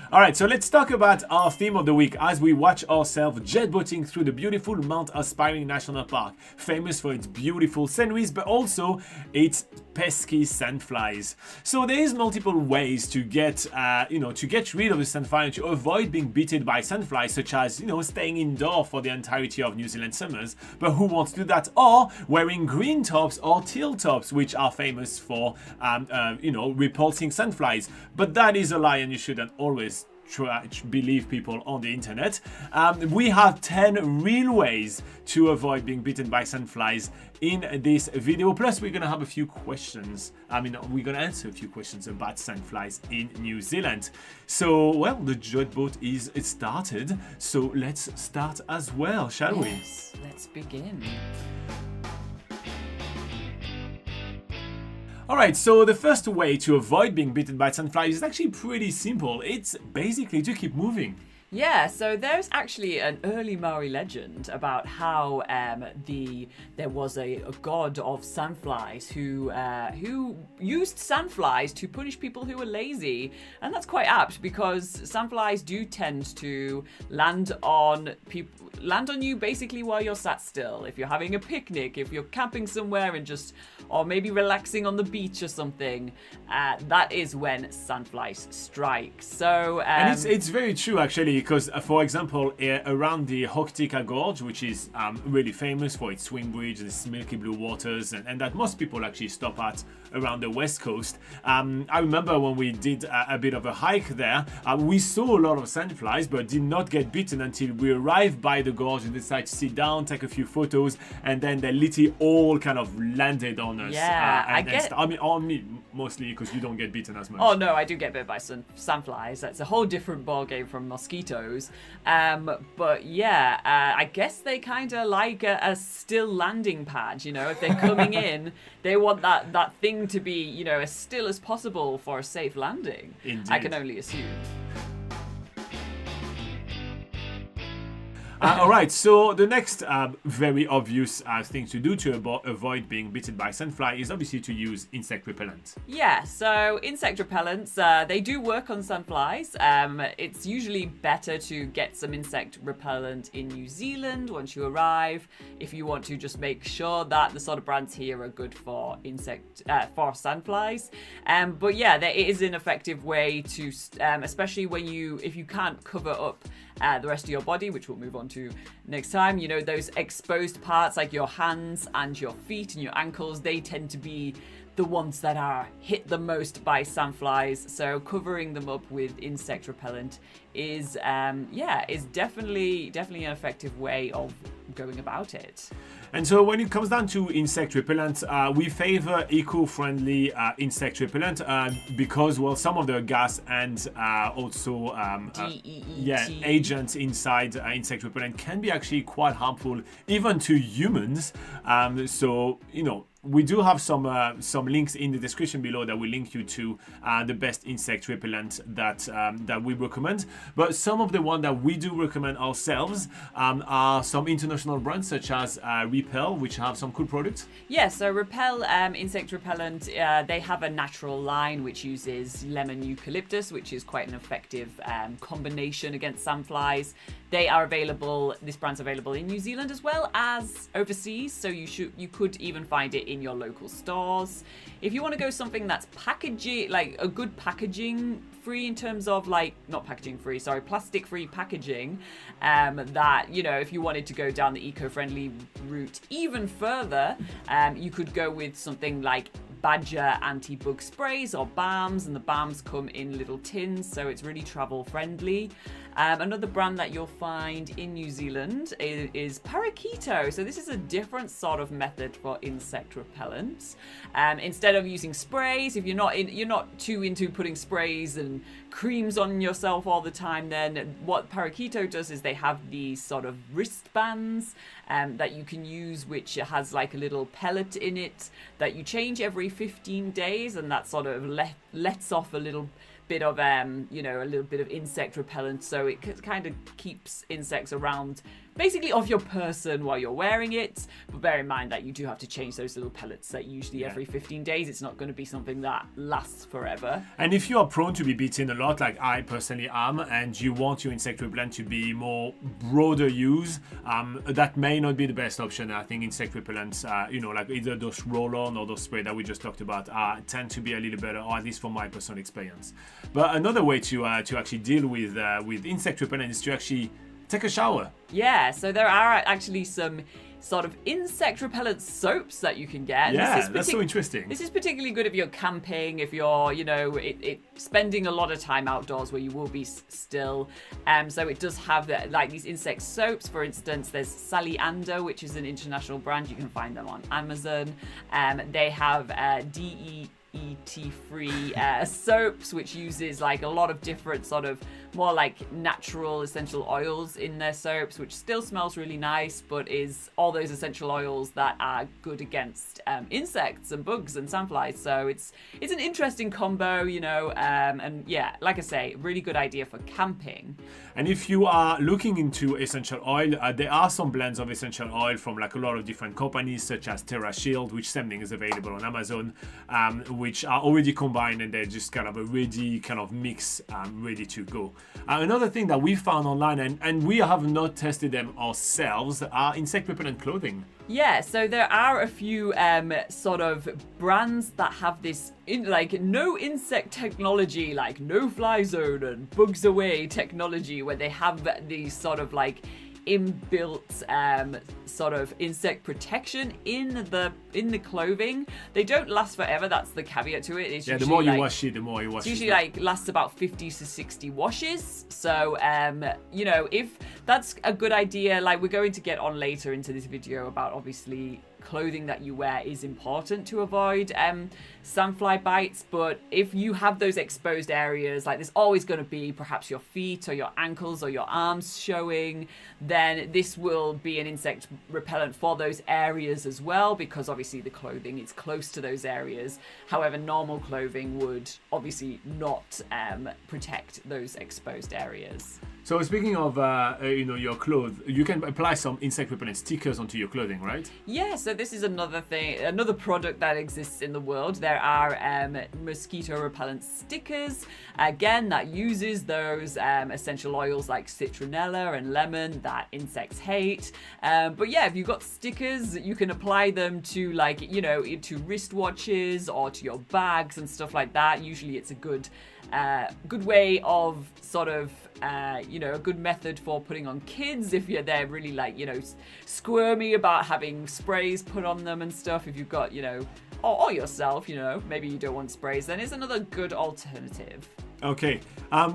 All right, so let's talk about our theme of the week as we watch ourselves jet boating through the beautiful Mount Aspiring National Park, famous for its beautiful sceneries, but also its pesky sandflies. So there is multiple ways to get, to get rid of the sandfly and to avoid being bitten by sandflies, such as, staying indoor for the entirety of New Zealand summers. But who wants to do that? Or wearing green tops or teal tops, which are famous for, repulsing sandflies. But that is a lie, and you shouldn't always believe people on the internet. We have 10 real ways to avoid being bitten by sandflies in this video. Plus, we're gonna have a few questions. We're gonna answer a few questions about sandflies in New Zealand. So, well, the jet boat is started. So let's start as well, shall we? Yes, let's begin. Alright, so the first way to avoid being bitten by sandflies is actually pretty simple. It's basically to keep moving. Yeah, so there's actually an early Maori legend about how there was a god of sandflies who used sandflies to punish people who were lazy, and that's quite apt because sandflies do tend to land on you basically while you're sat still. If you're having a picnic, if you're camping somewhere or maybe relaxing on the beach or something, that is when sandflies strike. So and it's very true actually, because for example around the Hokitika Gorge, which is really famous for its swing bridge and its milky blue waters, and that most people actually stop at around the west coast. I remember when we did a bit of a hike there, we saw a lot of sandflies but did not get bitten until we arrived by the gorge and decided to sit down, take a few photos, and then they literally all kind of landed on us. Yeah, on me mostly, because you don't get bitten as much. Oh no, I do get bit by sandflies. That's a whole different ballgame from mosquitoes. But yeah, I guess they kind of like a still landing pad. If they're coming in, they want that thing to be, as still as possible for a safe landing. Indeed. I can only assume. All right, so the next very obvious thing to do to avoid being bitten by sandfly is obviously to use insect repellent. Yeah, so insect repellents, they do work on sandflies. It's usually better to get some insect repellent in New Zealand once you arrive, if you want to just make sure that the sort of brands here are good for for sandflies. But yeah, it is an effective way to, especially if you can't cover up the rest of your body, which we'll move on to next time. Those exposed parts like your hands and your feet and your ankles, they tend to be the ones that are hit the most by sandflies. So covering them up with insect repellent is definitely an effective way of going about it. And so when it comes down to insect repellent, we favor eco-friendly insect repellent because, well, some of the gas and also DEET agents inside insect repellent can be actually quite harmful even to humans. We do have some links in the description below that will link you to the best insect repellent that we recommend. But some of the ones that we do recommend ourselves are some international brands such as Repel, which have some cool products. Yeah, so Repel insect repellent, they have a natural line which uses lemon eucalyptus, which is quite an effective combination against sandflies. This brand's available in New Zealand as well as overseas, so you could even find it in your local stores. If you want to go something that's packaging, like a good packaging free in terms of plastic free packaging, if you wanted to go down the eco-friendly route even further, you could go with something like Badger anti-bug sprays or balms, and the balms come in little tins, so it's really travel friendly. Another brand that you'll find in New Zealand is Parakeeto. So this is a different sort of method for insect repellents. Instead of using sprays, if you're not too into putting sprays and creams on yourself all the time, then what Parakeeto does is they have these sort of wristbands that you can use, which has like a little pellet in it that you change every 15 days, and that sort of lets off a little bit of insect repellent, so it kind of keeps insects around basically off your person while you're wearing it. But bear in mind that you do have to change those little pellets that usually every 15 days. It's not going to be something that lasts forever. And if you are prone to be bitten a lot, like I personally am, and you want your insect repellent to be more broader use, that may not be the best option. I think insect repellents, like either those roll-on or those spray that we just talked about, tend to be a little better, or at least from my personal experience. But another way to actually deal with insect repellent is to actually take a shower. Yeah, so there are actually some sort of insect repellent soaps that you can get. Yeah, that's so interesting. This is particularly good if you're camping, if you're, spending a lot of time outdoors where you will be still. So it does have like these insect soaps. For instance, there's Sally Ando, which is an international brand. You can find them on Amazon. They have Deet free soaps, which uses like a lot of different sort of more like natural essential oils in their soaps, which still smells really nice, but is all those essential oils that are good against insects and bugs and sandflies. So it's an interesting combo, and yeah, like I say, really good idea for camping. And if you are looking into essential oil, there are some blends of essential oil from like a lot of different companies, such as TerraShield, which same thing is available on Amazon, which are already combined and they're just kind of a ready kind of mix, ready to go. Another thing that we found online, and we have not tested them ourselves, are insect repellent clothing. Yeah, so there are a few sort of brands that have this no insect technology, like no fly zone and bugs away technology, where they have these sort of like inbuilt sort of insect protection in the clothing. They don't last forever. That's the caveat to it. It's the more you wash it, the more you wash it. It's usually lasts about 50 to 60 washes. So if that's a good idea, like we're going to get on later into this video about obviously clothing that you wear is important to avoid sandfly bites, but if you have those exposed areas, like there's always going to be perhaps your feet or your ankles or your arms showing, then this will be an insect repellent for those areas as well, because obviously the clothing is close to those areas. However, normal clothing would obviously not protect those exposed areas. So speaking of your clothes, you can apply some insect repellent stickers onto your clothing, right? Yeah, so this is another product that exists in the world. There are mosquito repellent stickers, again, that uses those essential oils like citronella and lemon that insects hate. But yeah, if you've got stickers, you can apply them to to wristwatches or to your bags and stuff like that. Usually it's a good way of sort of a good method for putting on kids if they're really squirmy about having sprays put on them and stuff. If you've got or yourself, maybe you don't want sprays, then it's another good alternative. Okay,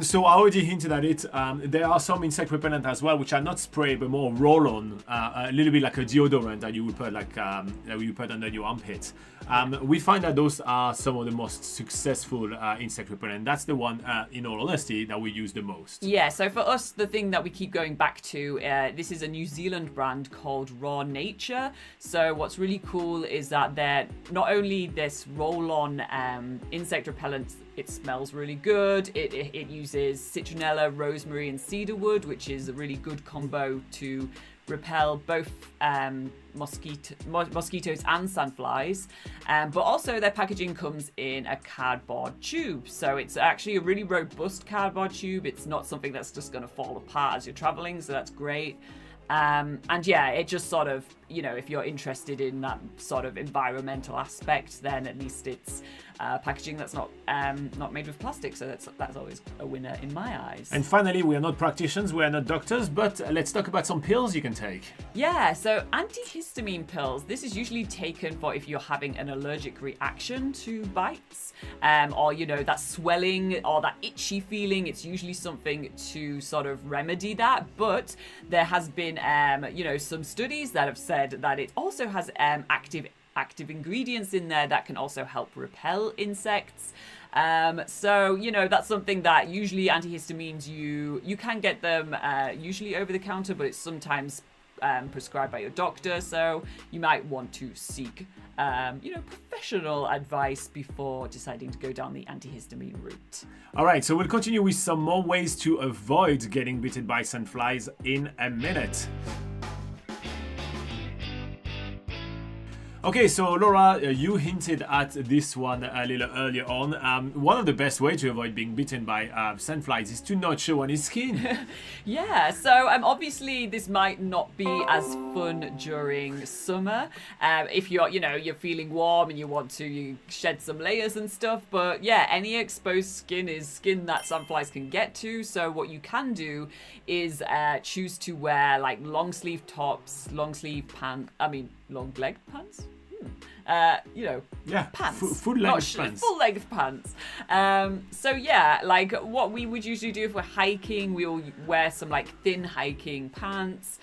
so I already hinted at it. There are some insect repellent as well, which are not spray but more roll-on, a little bit like a deodorant that you would put under your armpit. We find that those are some of the most successful insect repellent. That's the one, in all honesty, that we use the most. Yeah, so for us, the thing that we keep going back to, this is a New Zealand brand called Raw Nature. So what's really cool is that they're not only this roll-on insect repellent, it smells really good. It uses citronella, rosemary, and cedarwood, which is a really good combo to repel both mosquitoes and sandflies. But also their packaging comes in a cardboard tube. So it's actually a really robust cardboard tube. It's not something that's just going to fall apart as you're traveling, so that's great. And yeah, it just sort of, if you're interested in that sort of environmental aspect, then at least it's packaging that's not made with plastic. So that's always a winner in my eyes. And finally, we are not practitioners, we are not doctors, but let's talk about some pills you can take. Yeah, so antihistamine pills. This is usually taken for if you're having an allergic reaction to bites, or that swelling or that itchy feeling. It's usually something to sort of remedy that. But there has been some studies that have said that it also has active ingredients in there that can also help repel insects. So that's something that usually antihistamines, you can get them usually over the counter, but it's sometimes prescribed by your doctor, so you might want to seek professional advice before deciding to go down the antihistamine route. All right, so we'll continue with some more ways to avoid getting bitten by sandflies in a minute. Okay, so Laura, you hinted at this one a little earlier on. One of the best ways to avoid being bitten by sandflies is to not show any skin. Yeah, so obviously this might not be as fun during summer. If you're feeling warm and you want to shed some layers and stuff. But yeah, any exposed skin is skin that sandflies can get to. So what you can do is choose to wear like long sleeve tops, long sleeve pants. Long leg pants. Yeah, pants. Full-length pants. Full-length pants. So yeah, like what we would usually do if we're hiking, we'll wear some like thin hiking pants,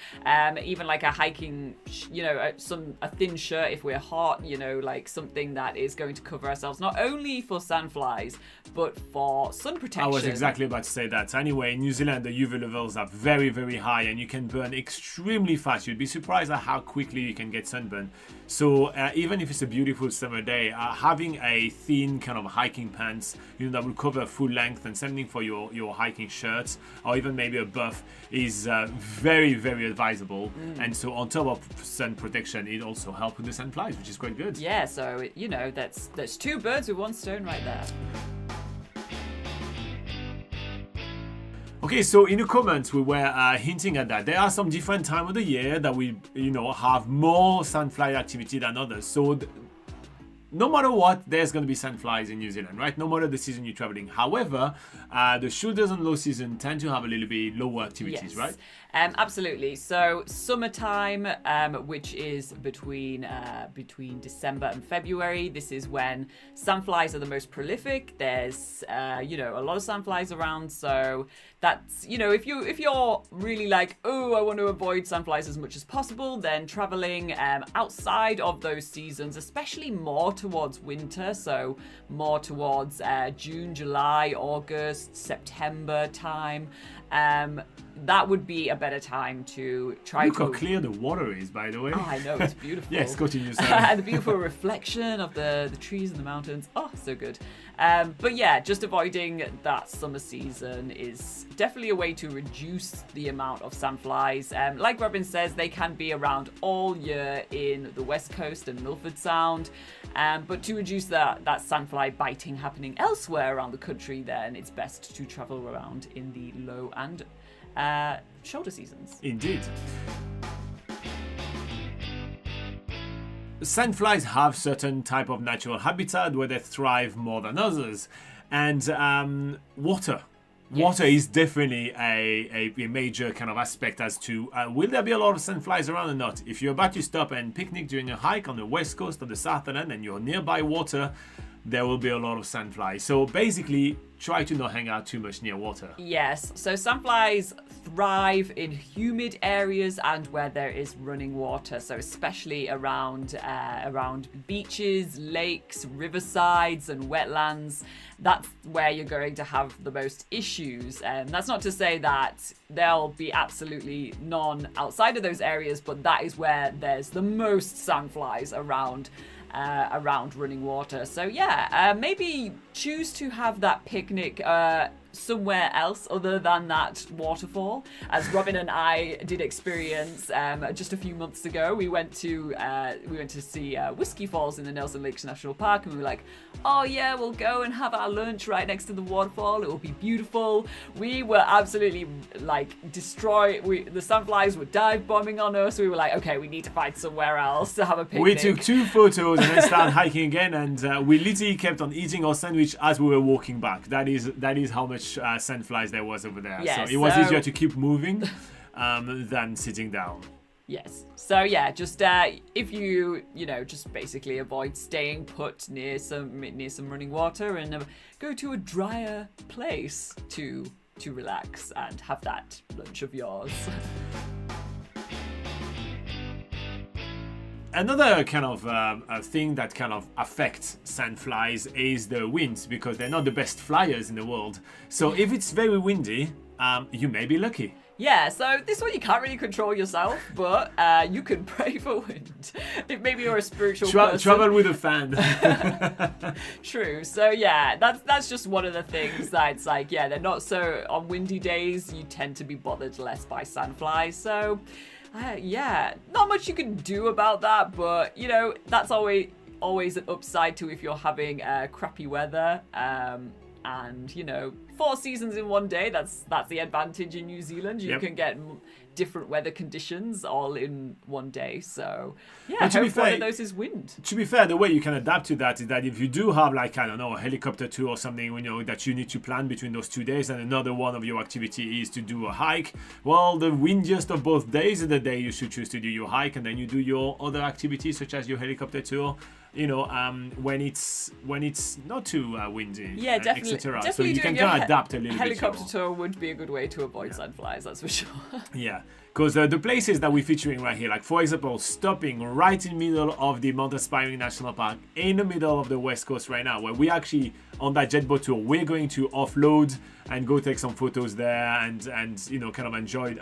even like a hiking, a thin shirt if we're hot, like something that is going to cover ourselves not only for sandflies, but for sun protection. I was exactly about to say that. Anyway, in New Zealand, the UV levels are very, very high and you can burn extremely fast. You'd be surprised at how quickly you can get sunburn. So even if it's a beautiful summer day, having a thin kind of hiking pants, that will cover full length, and something for your hiking shirts, or even maybe a buff, is very, very advisable. And so on top of sun protection, it also helps with the sandflies, which is quite good. Yeah, so that's two birds with one stone right there. Okay, so in the comments we were hinting at that. There are some different time of the year that we, have more sandfly activity than others. So no matter what, there's going to be sandflies in New Zealand, right? No matter the season you're traveling. However, the shoulders and low season tend to have a little bit lower activities, yes. right? Absolutely. So summertime, which is between December and February, this is when sandflies are the most prolific. There's a lot of sandflies around, so that's if you're really like, oh, I want to avoid sandflies as much as possible, then traveling outside of those seasons, especially more towards winter, so more towards June, July, August, September time. That would be a better time to try. Look how clear the water is, by the way. Oh, I know, it's beautiful. Yes, continue. And the beautiful reflection of the trees and the mountains. Oh, so good. But yeah, just avoiding that summer season is definitely a way to reduce the amount of sandflies. Like Robin says, they can be around all year in the West Coast and Milford Sound. But to reduce that sandfly biting happening elsewhere around the country, then it's best to travel around in the low and shoulder seasons. Indeed. Sandflies have certain type of natural habitat where they thrive more than others, and water. Yes. Water is definitely a major kind of aspect as to will there be a lot of sandflies around or not. If you're about to stop and picnic during a hike on the west coast of the Southland and you're nearby water, there will be a lot of sandflies. So basically, try to not hang out too much near water. Yes, so sandflies thrive in humid areas and where there is running water. So especially around beaches, lakes, riversides, and wetlands. That's where you're going to have the most issues. And that's not to say that there'll be absolutely none outside of those areas, but that is where there's the most sandflies around running water. So yeah, maybe choose to have that picnic somewhere else other than that waterfall, as Robin and I did experience just a few months ago. We went to see Whiskey Falls in the Nelson Lakes National Park, and we were like, oh yeah, we'll go and have our lunch right next to the waterfall. It will be beautiful. We were absolutely destroyed. The sandflies were dive bombing on us. We were like, okay, we need to find somewhere else to have a picnic. We took 2 photos and then started hiking again, and we literally kept on eating our sandwich as we were walking back. That is how much sandflies there was over there. Yeah, so it was easier to keep moving than sitting down. Yes. So yeah, just if you just basically avoid staying put near some running water, and go to a drier place to relax and have that lunch of yours. Another kind of a thing that kind of affects sandflies is the winds, because they're not the best flyers in the world. So if it's very windy, you may be lucky. Yeah, so this one you can't really control yourself, but you can pray for wind. If maybe you're a spiritual person. Travel with a fan. True. So yeah, that's just one of the things that it's like, yeah, they're not so, on windy days, you tend to be bothered less by sandflies. So Yeah, not much you can do about that, but you know, that's always an upside to if you're having crappy weather. And you know, 4 seasons in one day, that's the advantage in New Zealand. You can get different weather conditions all in one day. So yeah, hope one of those is wind. To be fair, the way you can adapt to that is that if you do have, like, I don't know, a helicopter tour or something, you know, that you need to plan between those 2 days, and another one of your activity is to do a hike, well, the windiest of both days is the day you should choose to do your hike, and then you do your other activities such as your helicopter tour, you know, when it's not too windy, yeah, definitely, etc. So you can kind of adapt a little bit. Helicopter tour would be a good way to avoid sandflies, that's for sure. Yeah, because the places that we're featuring right here, like for example, stopping right in the middle of the Mount Aspiring National Park, in the middle of the West Coast right now, where we actually on that jet boat tour, we're going to offload and go take some photos there, and you know, kind of enjoy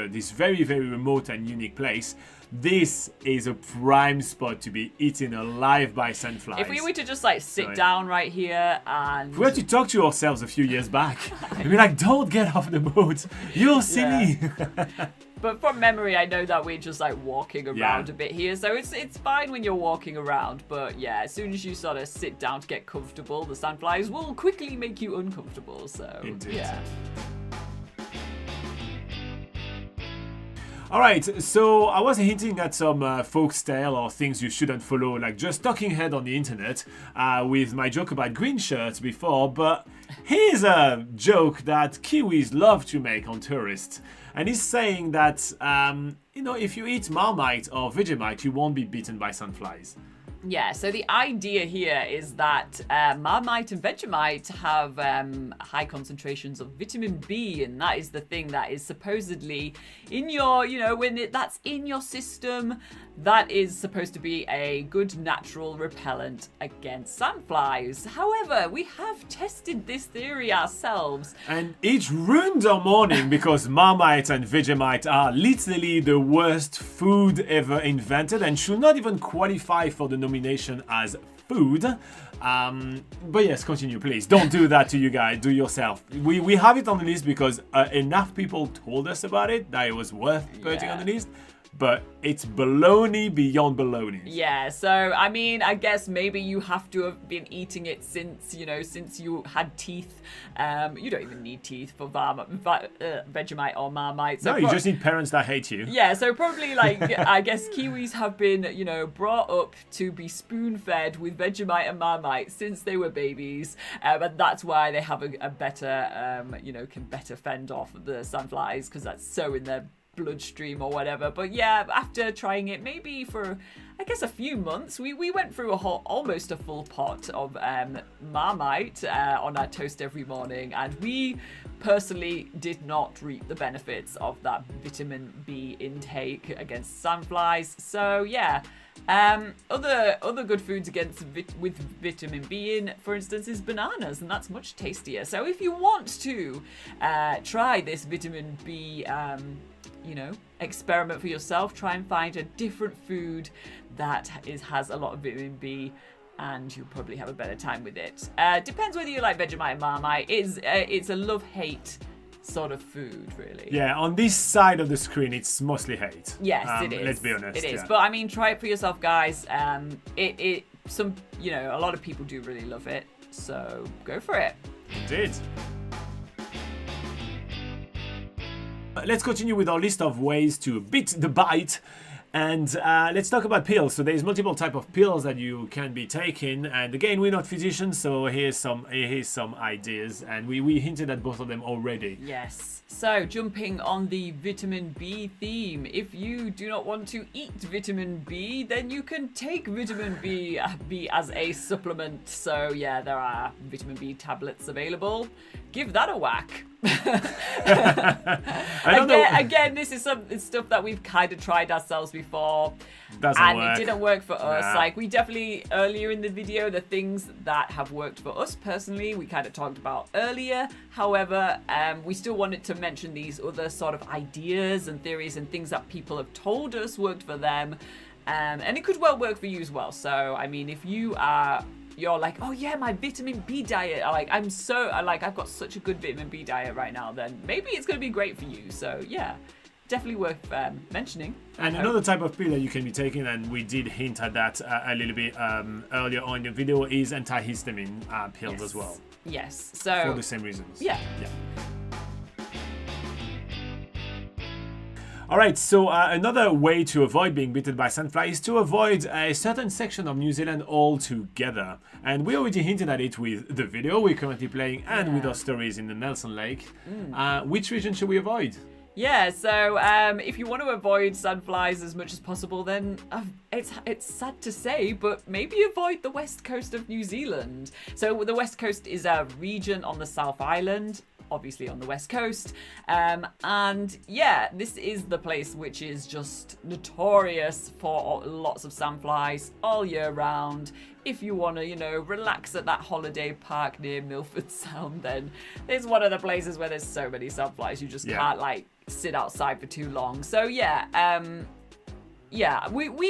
this very, very remote and unique place. This is a prime spot to be eaten alive by sandflies. If we were to just like sit down right here and... We had to talk to ourselves a few years back. And be like, don't get off the boat. You're silly. Yeah. But from memory, I know that we're just like walking around a bit here. So it's fine when you're walking around. But yeah, as soon as you sort of sit down to get comfortable, the sandflies will quickly make you uncomfortable. So indeed. Yeah. Alright, so I was hinting at some folktale or things you shouldn't follow, like just talking head on the internet with my joke about green shirts before, but here's a joke that Kiwis love to make on tourists. And he's saying that, you know, if you eat Marmite or Vegemite, you won't be bitten by sandflies. Yeah, so the idea here is that Marmite and Vegemite have high concentrations of vitamin B, and that is the thing that is supposedly in your, you know, when that's in your system, that is supposed to be a good natural repellent against sandflies. However, we have tested this theory ourselves. And it ruined our morning because Marmite and Vegemite are literally the worst food ever invented and should not even qualify for the nomination as food. But yes, continue, please. Don't do that to you guys. Do yourself. We have it on the list because enough people told us about it that it was worth putting on the list. But it's baloney beyond baloney. Yeah, so I mean, I guess maybe you have to have been eating it since you had teeth. You don't even need teeth for Vegemite or Marmite. So no, you just need parents that hate you. Yeah, so probably like, I guess Kiwis have been, you know, brought up to be spoon-fed with Vegemite and Marmite since they were babies. And that's why they have a better, you know, can better fend off the sandflies because that's so in their bloodstream or whatever. But yeah, after trying it maybe for I guess a few months, we went through almost a full pot of Marmite on our toast every morning, and we personally did not reap the benefits of that vitamin B intake against sandflies. So yeah, other good foods with vitamin B in, for instance, is bananas, and that's much tastier. So if you want to try this vitamin B you know, experiment for yourself, try and find a different food that has a lot of vitamin B, and you'll probably have a better time with it. Depends whether you like Vegemite and Marmite. It's a love-hate sort of food, really. Yeah, on this side of the screen, it's mostly hate. Yes, it is. Let's be honest. It is, but I mean, try it for yourself, guys. You know, a lot of people do really love it, so go for it. Indeed. Let's continue with our list of ways to beat the bite, and let's talk about pills. So there's multiple type of pills that you can be taking, and again, we're not physicians, so here's some ideas, and we hinted at both of them already. Yes. So jumping on the vitamin B theme, if you do not want to eat vitamin B, then you can take vitamin B as a supplement. So yeah, there are vitamin B tablets available. Give that a whack. Again, this is stuff that we've kind of tried ourselves before. Doesn't work. It didn't work for us. Nah. Like, we definitely, earlier in the video, the things that have worked for us personally, we kind of talked about earlier. However, we still wanted to mention these other sort of ideas and theories and things that people have told us worked for them. And it could well work for you as well. So, I mean, if you're like, oh yeah, my vitamin B diet, I've got such a good vitamin B diet right now, then maybe it's going to be great for you. So yeah, definitely worth mentioning. And another type of pill that you can be taking, and we did hint at that a little bit earlier on in the video, is antihistamine pills as well. Yes. So for the same reasons. Yeah. Alright, so another way to avoid being bitten by sandfly is to avoid a certain section of New Zealand altogether. And we already hinted at it with the video we're currently playing and with our stories in the Nelson Lake. Which region should we avoid? Yeah, so if you want to avoid sandflies as much as possible, then it's sad to say, but maybe avoid the west coast of New Zealand. So the west coast is a region on the South Island, obviously on the west coast, and yeah, this is the place which is just notorious for lots of sandflies all year round. If you want to, relax at that holiday park near Milford Sound, then it's one of the places where there's so many sandflies you just can't sit outside for too long. So we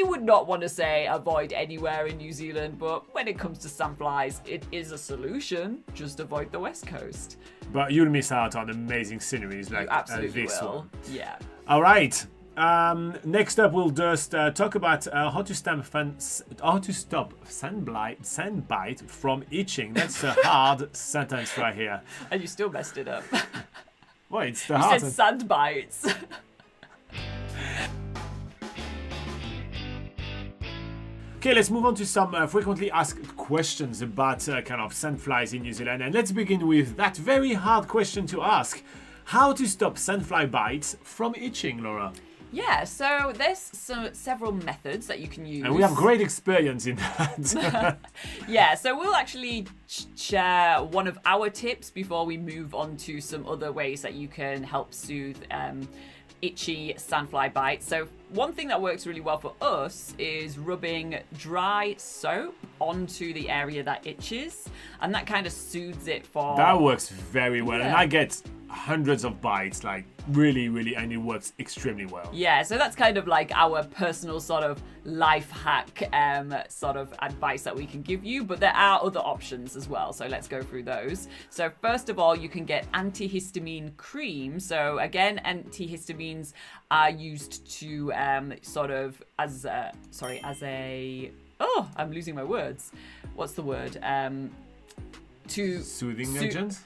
would not want to say avoid anywhere in New Zealand, but when it comes to sandflies, it is a solution. Just avoid the west coast. But you'll miss out on amazing sceneries like this one. Yeah. All right. Next up, we'll just talk about how to stop sandbite from itching. That's a hard sentence right here. And you still messed it up. Well, it's the you hard said sand bites. Okay, let's move on to some frequently asked questions about kind of sandflies in New Zealand. And let's begin with that very hard question to ask. How to stop sandfly bites from itching, Laura? Yeah, so there's several methods that you can use. And we have great experience in that. Yeah, so we'll actually share one of our tips before we move on to some other ways that you can help soothe itchy sandfly bites. So one thing that works really well for us is rubbing dry soap onto the area that itches, and that kind of soothes it for... That works very well, and I get hundreds of bites, like really, and it works extremely well. Yeah, so that's kind of like our personal sort of life hack sort of advice that we can give you, but there are other options as well, so let's go through those. So first of all, you can get antihistamine cream. So again, antihistamines are used to sort of as a I'm losing my words. What's the word? To soothing agent?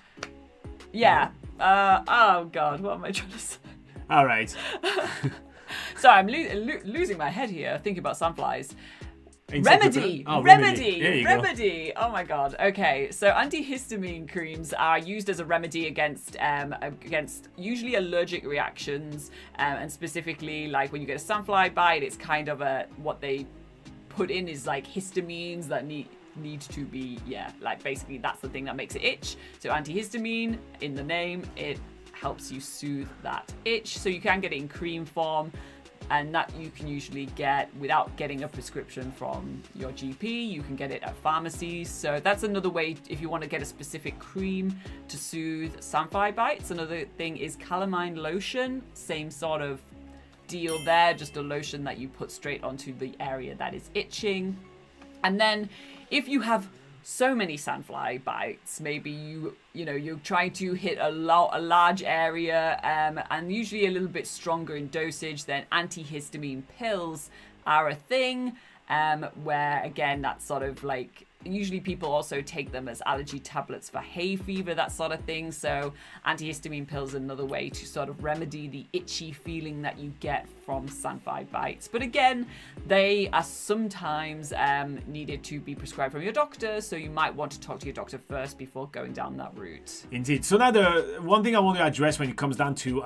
Yeah. Oh God, what am I trying to say? All right. So I'm losing my head here thinking about sandflies. Remedy. Remedy. Oh my God. Okay, so antihistamine creams are used as a remedy against usually allergic reactions, and specifically like when you get a sandfly bite, it's kind of what they put in is like histamines that need to be, like basically that's the thing that makes it itch. So antihistamine, in the name, it helps you soothe that itch. So you can get it in cream form, and that you can usually get without getting a prescription from your GP. You can get it at pharmacies. So that's another way if you want to get a specific cream to soothe sandfly bites. Another thing is calamine lotion, same sort of deal there, just a lotion that you put straight onto the area that is itching. And then if you have so many sandfly bites, maybe you're trying to hit a large area, and usually a little bit stronger in dosage, then antihistamine pills are a thing, where again that's sort of like, usually people also take them as allergy tablets for hay fever, that sort of thing. So antihistamine pills are another way to sort of remedy the itchy feeling that you get from sandfly bites. But again, they are sometimes needed to be prescribed from your doctor, so you might want to talk to your doctor first before going down that route. Indeed. So now the one thing I want to address when it comes down to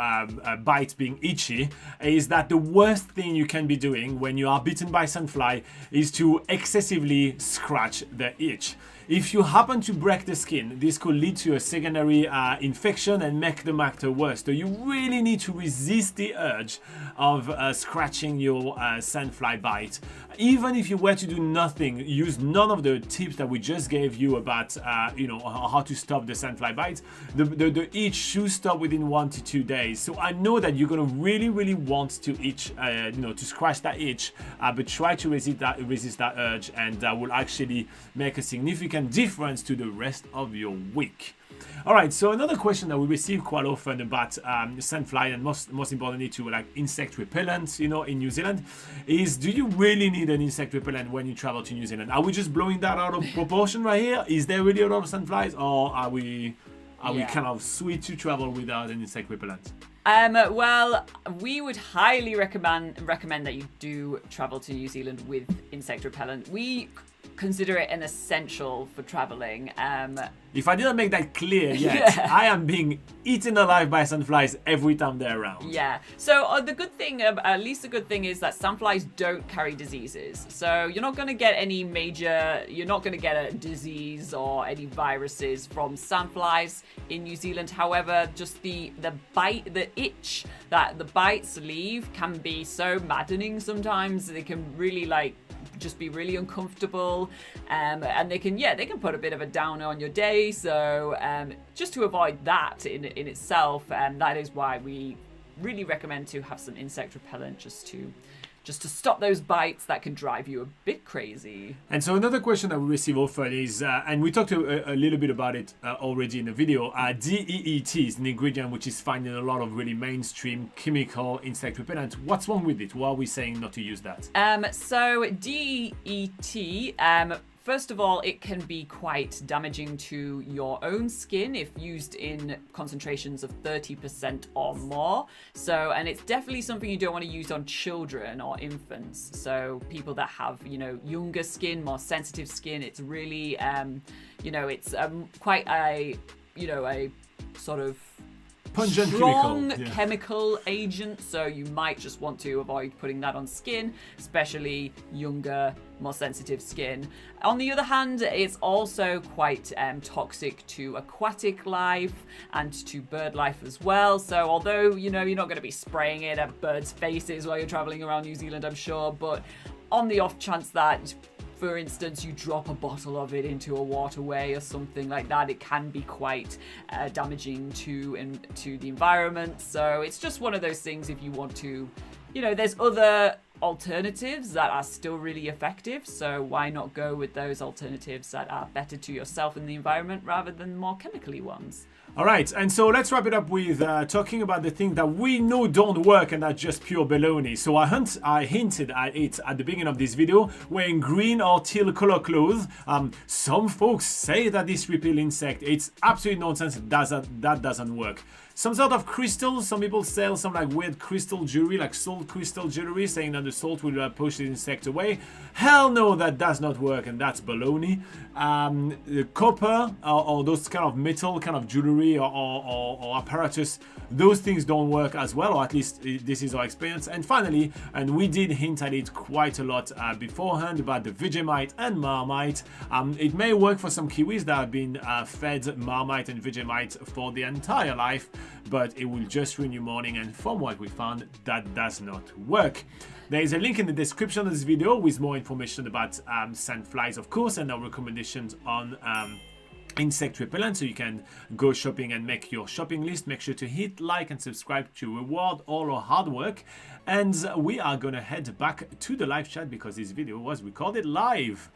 bites being itchy is that the worst thing you can be doing when you are bitten by sandfly is to excessively scratch the itch. If you happen to break the skin, this could lead to a secondary infection and make the matter worse. So you really need to resist the urge of scratching your sandfly bite. Even if you were to do nothing, use none of the tips that we just gave you about how to stop the sandfly bite, the itch should stop within 1 to 2 days. So I know that you're gonna really want to itch, to scratch that itch, but try to resist that urge, and that will actually make a significant significant difference to the rest of your week. All right, so another question that we receive quite often about Sandfly and most importantly to like insect repellents, you know, in New Zealand, is do you really need an insect repellent when you travel to New Zealand? Are we just blowing that out of proportion right here? Is there really a lot of Sandflies, or are we kind of sweet to travel without an insect repellent? Well, we would highly recommend that you do travel to New Zealand with insect repellent. We consider it an essential for traveling. If I didn't make that clear yet, yeah. I am being eaten alive by sandflies every time they're around. Yeah. So the good thing, at least the good thing is that sandflies don't carry diseases. So you're not going to get any you're not going to get a disease or any viruses from sandflies in New Zealand. However, just the itch that the bites leave can be so maddening sometimes. They can really just be really uncomfortable, and they can put a bit of a downer on your day. So just to avoid that in itself, that is why we really recommend to have some insect repellent just to stop those bites that can drive you a bit crazy. And so another question that we receive often is, and we talked a little bit about it already in the video, DEET is an ingredient which is found in a lot of really mainstream chemical insect repellent. What's wrong with it? Why are we saying not to use that? So DEET, first of all, it can be quite damaging to your own skin if used in concentrations of 30% or more. So, and it's definitely something you don't want to use on children or infants. So people that have, younger skin, more sensitive skin, it's really, it's quite a sort of pungent strong chemical agent, so you might just want to avoid putting that on skin, especially younger, more sensitive skin. On the other hand, it's also quite toxic to aquatic life and to bird life as well. So although you're not going to be spraying it at birds' faces while you're traveling around New Zealand, I'm sure, but on the off chance that, for instance, you drop a bottle of it into a waterway or something like that, it can be quite damaging to the environment. So it's just one of those things. If you want to, there's other alternatives that are still really effective, so why not go with those alternatives that are better to yourself and the environment rather than more chemically ones. All right, and so let's wrap it up with talking about the thing that we know don't work and are just pure baloney. So I hinted at it at the beginning of this video, wearing green or teal color clothes. Some folks say that this repel insect. It's absolute nonsense. That doesn't work. Some sort of crystals. Some people sell some weird crystal jewelry, like salt crystal jewelry, saying that the salt will push the insect away. Hell no, that does not work, and that's baloney. The copper or those kind of metal kind of jewelry or apparatus, those things don't work as well, or at least this is our experience. And finally, and we did hint at it quite a lot beforehand about the Vegemite and Marmite. It may work for some Kiwis that have been fed Marmite and Vegemite for their entire life, but it will just ruin your morning, and from what we found, that does not work. There is a link in the description of this video with more information about sandflies, of course, and our recommendations on insect repellent, so you can go shopping and make your shopping list. Make sure to hit like and subscribe to reward all our hard work, and we are gonna head back to the live chat because this video was recorded live.